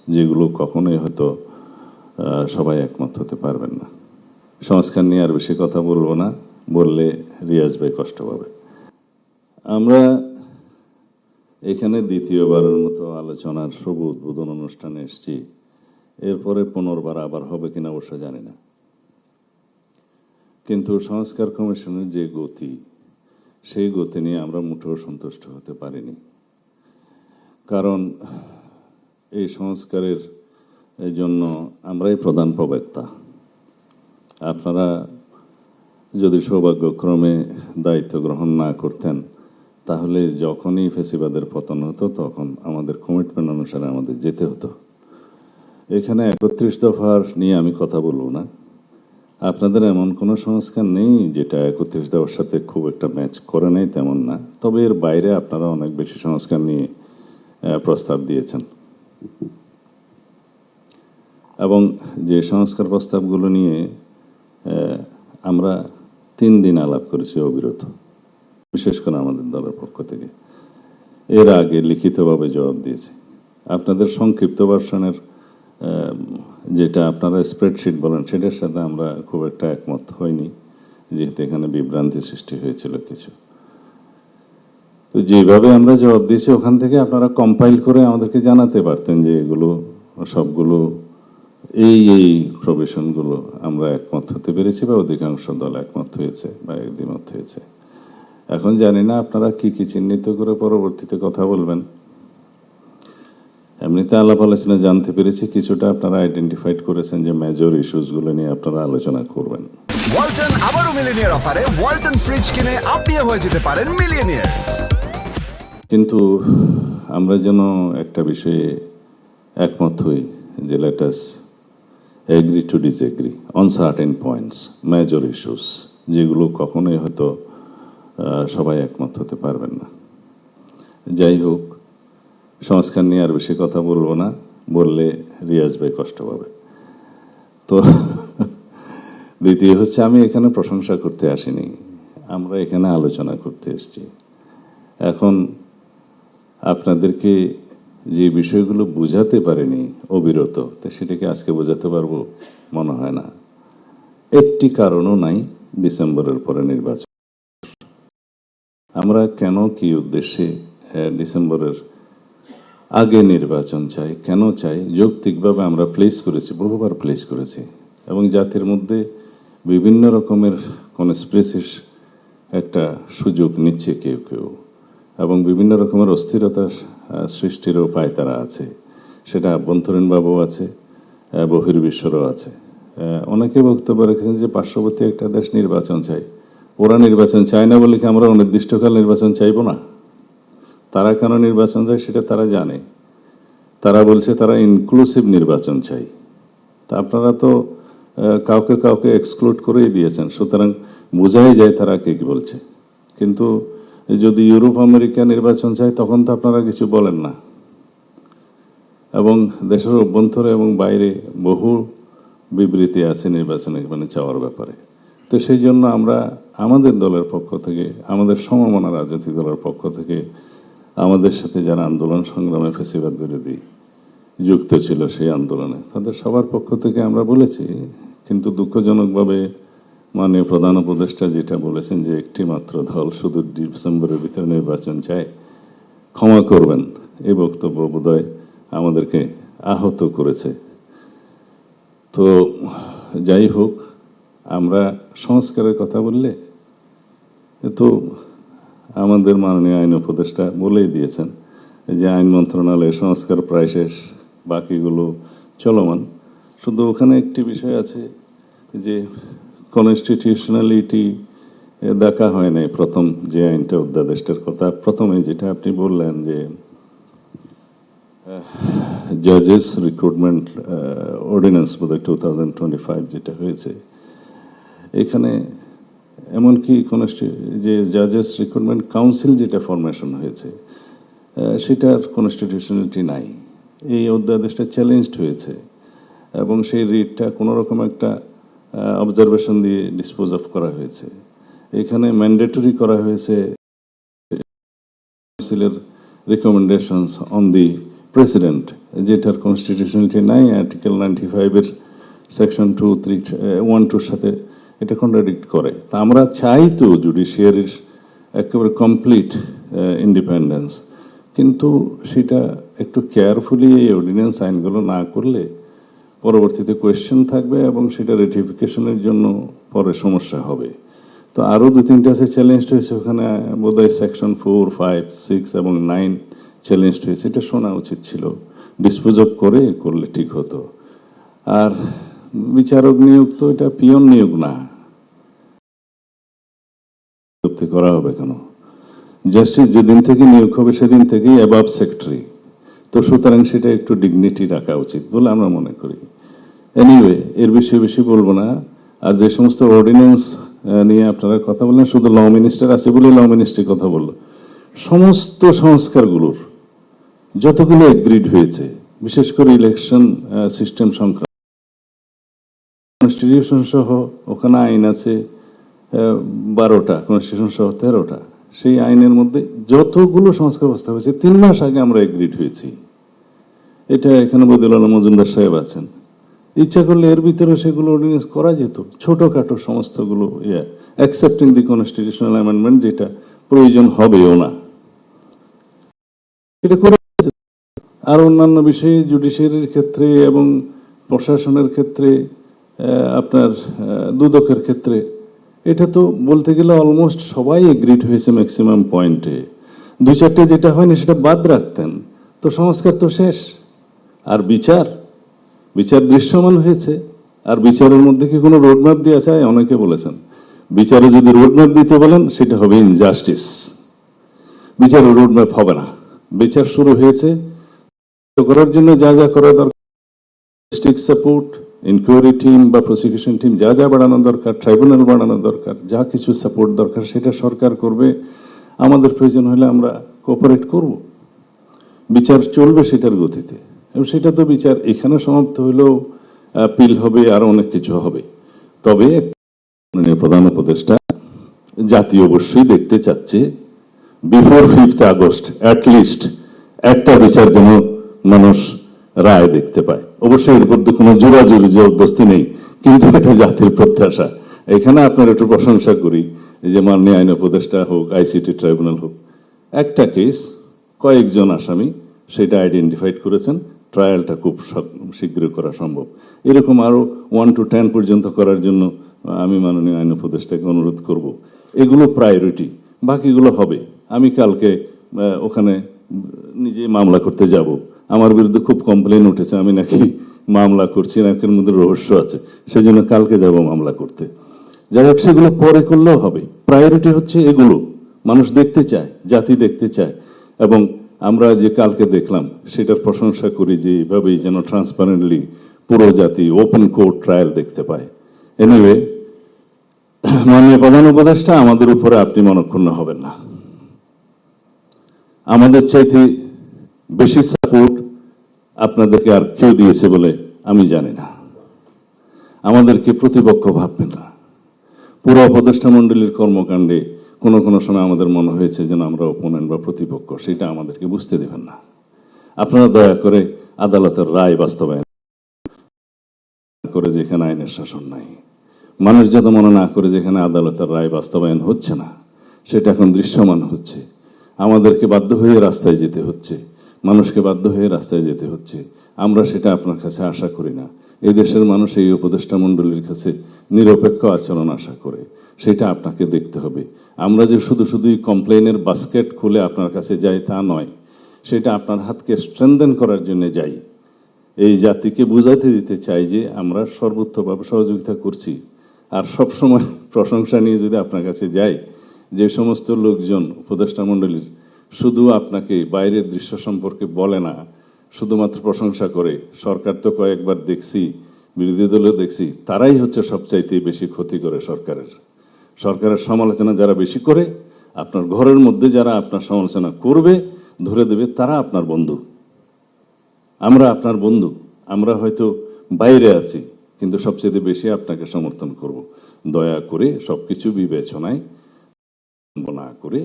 যেগুলো কখনোই হয়তো সবাই একমত হতে পারবেন না। সংস্কার নিয়ে আর বেশি কথা বলবো না, বললে রিয়াজ ভাই কষ্ট পাবে। আমরা এখানে দ্বিতীয়বারের মতো আলোচনার শুভ উদ্বোধন অনুষ্ঠানে এসেছি। এরপরে পুনর্বার আবার হবে কিনা অবশ্য জানি না, কিন্তু সংস্কার কমিশনের যে গতি, সেই গতি নিয়ে আমরা মোটেও সন্তুষ্ট হতে পারিনি। কারণ এই সংস্কারের জন্য আমরাই প্রধান প্রবক্তা। আপনারা যদি সৌভাগ্যক্রমে দায়িত্ব গ্রহণ না করতেন, তাহলে যখনই ফেসিবাদের পতন হতো তখন আমাদের কমিটমেন্ট অনুসারে আমাদের যেতে হতো। এখানে 31 দফার নিয়ে আমি কথা বলবো না। আপনাদের এমন কোনো সংস্কার নেই যেটা 31 দফার সাথে খুব একটা ম্যাচ করে নেই, তেমন না। তবে এর বাইরে আপনারা অনেক বেশি সংস্কার নিয়ে প্রস্তাব দিয়েছেন, এবং যে সংস্কার প্রস্তাবগুলো নিয়ে আমরা 3 দিন আলাপ করেছি অবিরত, বিশেষ করে আমাদের দলের পক্ষ থেকে। এর আগে লিখিতভাবে জবাব দিয়েছি। আপনাদের সংক্ষিপ্ত ভার্সনের যেটা আপনারা স্প্রেডশিট বলেন, সেটার সাথে আমরা খুব একটা একমত হইনি, যেহেতু এখানে বিভ্রান্তি সৃষ্টি হয়েছিল কিছু। তো যেভাবে আমরা জবাব দিয়েছি, ওখান থেকে আপনারা কম্পাইল করে আমাদেরকে জানাতে পারতেন যে এগুলো সবগুলো এই প্রভিশনগুলো আমরা একমত হতে পেরেছি, বা অধিকাংশ দল একমত হয়েছে বা দ্বিমত হয়েছে। এখন জানি না আপনারা কি কি চিহ্নিত করে পরবর্তীতে কথা বলবেন। এমনিতে আলাপ আলোচনা জানতে পেরেছি কিছুটা আপনারা আইডেন্টিফাইড করেছেন যে মেজর ইস্যুসগুলো নিয়ে আপনারা আলোচনা করবেন। ওয়ালটন আবারও মিলিয়নিয়ার অফারে ওয়ালটন ফ্রিজ কিনে আপনিও হয়ে যেতে পারেন মিলিয়নিয়ার। কিন্তু আমরা যেন একটা বিষয়ে একমত হই যে let us agree to disagree on certain points, major issues, যেগুলো কখনোই হয়তো সবাই একমত হতে পারবেন না। যাই হোক, সংস্কার নিয়ে আর বেশি কথা বলবো না, বললে রিয়াজ ভাই কষ্ট পাবে। তো দ্বিতীয় হচ্ছে, আমি এখানে প্রশংসা করতে আসিনি, আমরা এখানে আলোচনা করতে এসেছি। এখন আপনাদেরকে যে বিষয়গুলো বোঝাতে পারেনি অবিরত, তো সেটাকে আজকে বোঝাতে পারবো মনে হয় না। একটি কারণও নাই ডিসেম্বরের পরে নির্বাচন। আমরা কেন, কি উদ্দেশ্যে ডিসেম্বরের আগে নির্বাচন চাই, কেন চাই, যৌক্তিকভাবে আমরা প্লেস করেছি, বহুবার প্লেস করেছি। এবং জাতির মধ্যে বিভিন্ন রকমের কনস্পিরেসির একটা সুযোগ নিচ্ছে কেউ কেউ, এবং বিভিন্ন রকমের অস্থিরতা সৃষ্টির উপায় তারা আছে। সেটা আভ্যন্তরীণভাবেও আছে, বহির্বিশ্বেরও আছে। অনেকে বক্তব্য রেখেছেন যে পার্শ্ববর্তী একটা দেশ নির্বাচন চাই। ওরা নির্বাচন চায় না বলে কি আমরা অনির্দিষ্টকাল নির্বাচন চাইব না? তারা কেন নির্বাচন চায় সেটা তারা জানে। তারা বলছে তারা ইনক্লুসিভ নির্বাচন চাই। তা আপনারা তো কাউকে কাউকে এক্সক্লুড করেই দিয়েছেন, সুতরাং বোঝাই যায় তারা কে কি বলছে। কিন্তু যদি ইউরোপ আমেরিকা নির্বাচন চায়, তখন তো আপনারা কিছু বলেন না। এবং দেশের অভ্যন্তরে এবং বাইরে বহু বিবৃতি আছে নির্বাচনে মানে চাওয়ার ব্যাপারে। তো সেই জন্য আমরা আমাদের দলের পক্ষ থেকে, আমাদের সমমনা রাজনৈতিক দলের পক্ষ থেকে, আমাদের সাথে যারা আন্দোলন সংগ্রামে ফ্যাসিবাদ বিরোধী যুক্ত ছিল সেই আন্দোলনে, তাদের সবার পক্ষ থেকে আমরা বলেছি। কিন্তু দুঃখজনকভাবে মাননীয় প্রধান উপদেষ্টা যেটা বলেছেন যে একটি মাত্র দল শুধু ডিসেম্বরের ভিতরে নির্বাচন চায়, ক্ষমা করবেন, এই বক্তব্য বোধহয় আমাদেরকে আহত করেছে। তো যাই হোক, আমরা সংস্কারের কথা বললে তো আমাদের মাননীয় আইন উপদেষ্টা বলেই দিয়েছেন যে আইন মন্ত্রণালয়ের সংস্কার প্রায় শেষ, বাকিগুলো চলমান। শুধু ওখানে একটি বিষয় আছে যে কনস্টিটিউশনালিটি দেখা হয় নাই। প্রথম যে আইনটা, অধ্যাদেশটার কথা প্রথমে যেটা আপনি বললেন যে জাজেস রিক্রুটমেন্ট অর্ডিন্যান্স বোধহয় 2025 যেটা হয়েছে, এখানে এমনকি যে জাজেস রিক্রুটমেন্ট কাউন্সিল যেটা ফরমেশন হয়েছে, সেটার কনস্টিটিউশনালিটি নাই। এই অধ্যাদেশটা চ্যালেঞ্জড হয়েছে, এবং সেই রিটটা কোনো রকম একটা অবজারভেশন দিয়ে ডিসপোজ অফ করা হয়েছে। এখানে ম্যান্ডেটরি করা হয়েছে কাউন্সিলের রিকমেন্ডেশনস অন দি প্রেসিডেন্ট, যেটার কনস্টিটিউশনালিটি নাই, আর্টিকেল 95-এর সেকশন 1-2 সাথে এটা কন্ট্রাডিক্ট করে। তা আমরা চাই তো জুডিশিয়ারির একেবারে কমপ্লিট ইন্ডিপেন্ডেন্স, কিন্তু সেটা একটু কেয়ারফুলি এই অর্ডিন্যান্স আইনগুলো না করলে পরবর্তীতে কোয়েশ্চেন থাকবে এবং সেটা রেটিফিকেশনের জন্য পরে সমস্যা হবে। তো আরও 2-3টা আছে চ্যালেঞ্জ হয়েছে, ওখানে বোধহয় সেকশন 4, 5, 6 এবং 9 চ্যালেঞ্জ হয়েছে। এটা শোনা উচিত ছিল, ডিসপোজ অফ করলে ঠিক হতো। আর বিচারক নিয়োগ তো এটা পিয়ন নিয়োগ না, করা হবে কেন? জাস্টিস যেদিন থেকে নিয়োগ হবে সেদিন থেকেই অ্যাবাভ সেক্রেটারি, তো সুতরাং সেটা একটু ডিগনিটি রাখা উচিত বলে আমরা মনে করি। এনিওয়ে, এর বিষয়ে বেশি বলবো না। আর যে সমস্ত অর্ডিন্যান্স নিয়ে আপনারা কথা বললেন, শুধু ল মিনিস্টার আছে বলে ল মিনিস্ট্রি কথা বললো, সমস্ত সংস্কারগুলোর যতগুলো এগ্রিড হয়েছে, বিশেষ করে ইলেকশন সিস্টেম সংক্রান্ত, কনস্টিটিউশন সহ ওখানে আইন আছে 12টা, কনস্টিটিউশন সহ 13টা। সেই আইনের মধ্যে যতগুলো সংস্কার প্রস্তাব হয়েছে 3 মাস আগে আমরা এগ্রিড হয়েছি। এটা এখানে বদিউল আলম মজুমদার সাহেব আছেন, ইচ্ছা করলে এর ভিতরে সেগুলো অর্ডিন্যান্স করা যেত, ছোটখাটো সমস্তগুলো, অ্যাকসেপ্টিং দি কনস্টিটিউশনাল অ্যামেন্ডমেন্ট, যেটা প্রয়োজন হবেও না, এটা করে। আর অন্যান্য বিষয়ে জুডিশিয়ারির ক্ষেত্রে এবং প্রশাসনের ক্ষেত্রে, আপনার দুদকের ক্ষেত্রে, এটা তো বলতে গেলে অলমোস্ট সবাই এগ্রিড হয়েছে ম্যাক্সিমাম পয়েন্টে। 2-4টে যেটা হয়নি সেটা বাদ রাখতেন, তো সংস্কার তো শেষ। আর বিচার দৃশ্যমান হয়েছে। আর বিচারের মধ্যে কি কোনো রোডম্যাপ দেওয়া চায়? অনেকে বলেছেন বিচারে যদি রোডম্যাপ দিতে বলেন সেটা হবে ইনজাস্টিস, বিচারের রোডম্যাপ হবে না। বিচার শুরু হয়েছে, করার জন্য যা যা করা দরকার, স্টিক সাপোর্ট, ইনকোয়ারি টিম বা প্রসিকিউশন টিম যা যা বাড়ানো দরকার, ট্রাইব্যুনাল বাড়ানো দরকার, যা কিছু সাপোর্ট দরকার সেটা সরকার করবে। আমাদের প্রয়োজন হলে আমরা কোঅপারেট করব, বিচার চলবে সেটার গতিতে। এবং সেটা তো বিচার এখানে সমাপ্ত হলেও আপিল হবে, আর অনেক কিছু হবে। তবে প্রধান উপদেষ্টা জাতি অবশ্যই দেখতে চাচ্ছে বিফোর 5th আগস্ট অ্যাটলিস্ট একটা বিচার যেন মানুষ রায় দেখতে পায়। অবশ্যই এর মধ্যে কোনো জোরাজুরি জবরদস্তি নেই, কিন্তু এটা জাতির প্রত্যাশা। এখানে আপনার একটু প্রশংসা করি, যে মাননীয় আইন উপদেষ্টা হোক, আইসিটি ট্রাইব্যুনাল হোক, একটা কেস কয়েকজন আসামি সেটা আইডেন্টিফাইড করেছেন, ট্রায়ালটা খুব শীঘ্রই করা সম্ভব। এরকম আরো 1 to 10 পর্যন্ত করার জন্য আমি মাননীয় আইন উপদেষ্টাকে অনুরোধ করব। এগুলো প্রায়োরিটি, বাকিগুলো হবে। আমি কালকে ওখানে নিজে মামলা করতে যাব। আমার বিরুদ্ধে খুব কমপ্লেন উঠেছে আমি নাকি মামলা করছি, নাকের মধ্যে রহস্য আছে, সেজন্য কালকে যাব মামলা করতে। যাই হোক, সেগুলো পরে করলেও হবে। প্রায়োরিটি হচ্ছে এগুলো, মানুষ দেখতে চায়, জাতি দেখতে চায়। এবং আমরা যে কালকে দেখলাম সেটার প্রশংসা করি, যে এইভাবেই যেন ট্রান্সপারেন্টলি পুরো জাতি ওপেন কোর্ট ট্রায়াল দেখতে পায়। এনিওয়ে, মাননীয় প্রধান উপদেষ্টা, আমাদের উপরে আপনি মনক্ষুণ্ণ হবেন না। আমাদের চাইতে বেশি সাপোর্ট আপনাদেরকে আর কেউ দিয়েছে বলে আমি জানি না। আমাদেরকে প্রতিপক্ষ ভাববেন না। পুরো উপদেষ্টা মণ্ডলীর কর্মকাণ্ডে কোনো কোনো সময় আমাদের মনে হয়েছে যেন আমরা অপোনেন্ট বা প্রতিপক্ষ, সেটা আমাদেরকে বুঝতে দেবেন না। আপনারা দয়া করে আদালতের রায় বাস্তবায়ন করে, যেখানে আইনের শাসন নাই, মানুষ যাতে মনে না করে যেখানে আদালতের রায় বাস্তবায়ন হচ্ছে না, সেটা এখন দৃশ্যমান হচ্ছে। আমাদেরকে বাধ্য হয়ে রাস্তায় যেতে হচ্ছে, মানুষকে বাধ্য হয়ে রাস্তায় যেতে হচ্ছে। আমরা সেটা আপনার কাছে আশা করি না। এই দেশের মানুষ এই উপদেষ্টা মণ্ডলীর কাছে নিরপেক্ষ আচরণ আশা করে, সেটা আপনাকে দেখতে হবে। আমরা যে শুধুই কমপ্লেনের বাস্কেট খুলে আপনার কাছে যাই তা নয়, সেটা আপনার হাতকে স্ট্রেনদেন করার জন্য যাই। এই জাতিকে বুঝাতে দিতে চাই যে আমরা সর্বোচ্চভাবে সহযোগিতা করছি। আর সবসময় প্রশংসা নিয়ে যদি আপনার কাছে যাই, যে সমস্ত লোকজন উপদেষ্টা মণ্ডলীর শুধু আপনাকে বাইরের দৃশ্য সম্পর্কে বলে না, শুধুমাত্র প্রশংসা করে, সরকার তো কয়েকবার দেখছি, বিরোধী দলেও দেখছি, তারাই হচ্ছে সবচাইতে বেশি ক্ষতি করে সরকারের সমালোচনা যারা বেশি করে, আপনার ঘরের মধ্যে যারা আপনার সমালোচনা করবে, ধরে দেবে, তারা আপনার বন্ধু। আমরা আপনার বন্ধু। আমরা হয়তো বাইরে আছি, কিন্তু সবচেয়ে বেশি আপনাকে সমর্থন করব। দয়া করে সবকিছু বিবেচনায় না করে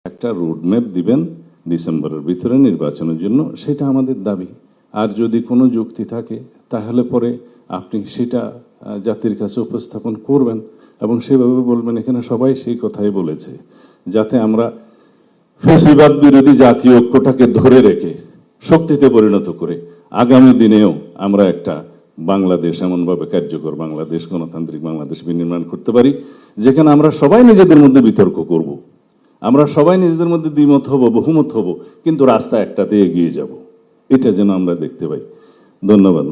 একটা রোডম্যাপ দিবেন, ডিসেম্বরের ভিতরে নির্বাচনের জন্য, সেটা আমাদের দাবি। আর যদি কোনো যুক্তি থাকে তাহলে পরে আপনি সেটা জাতির কাছে উপস্থাপন করবেন এবং সেভাবে বলবেন। এখানে সবাই সেই কথাই বলেছে, যাতে আমরা ফ্যাসিবাদ বিরোধী জাতীয় ঐক্যটাকে ধরে রেখে শক্তিতে পরিণত করে আগামী দিনেও আমরা একটা বাংলাদেশ, এমনভাবে কার্যকর বাংলাদেশ, গণতান্ত্রিক বাংলাদেশ বিনির্মাণ করতে পারি, যেখানে আমরা সবাই নিজেদের মধ্যে বিতর্ক করব, আমরা সবাই নিজেদের মধ্যে দ্বিমত হব, বহুমত হব, কিন্তু রাস্তা একটাতে এগিয়ে যাব। এটা যেন আমরা দেখতে পাই। ধন্যবাদ।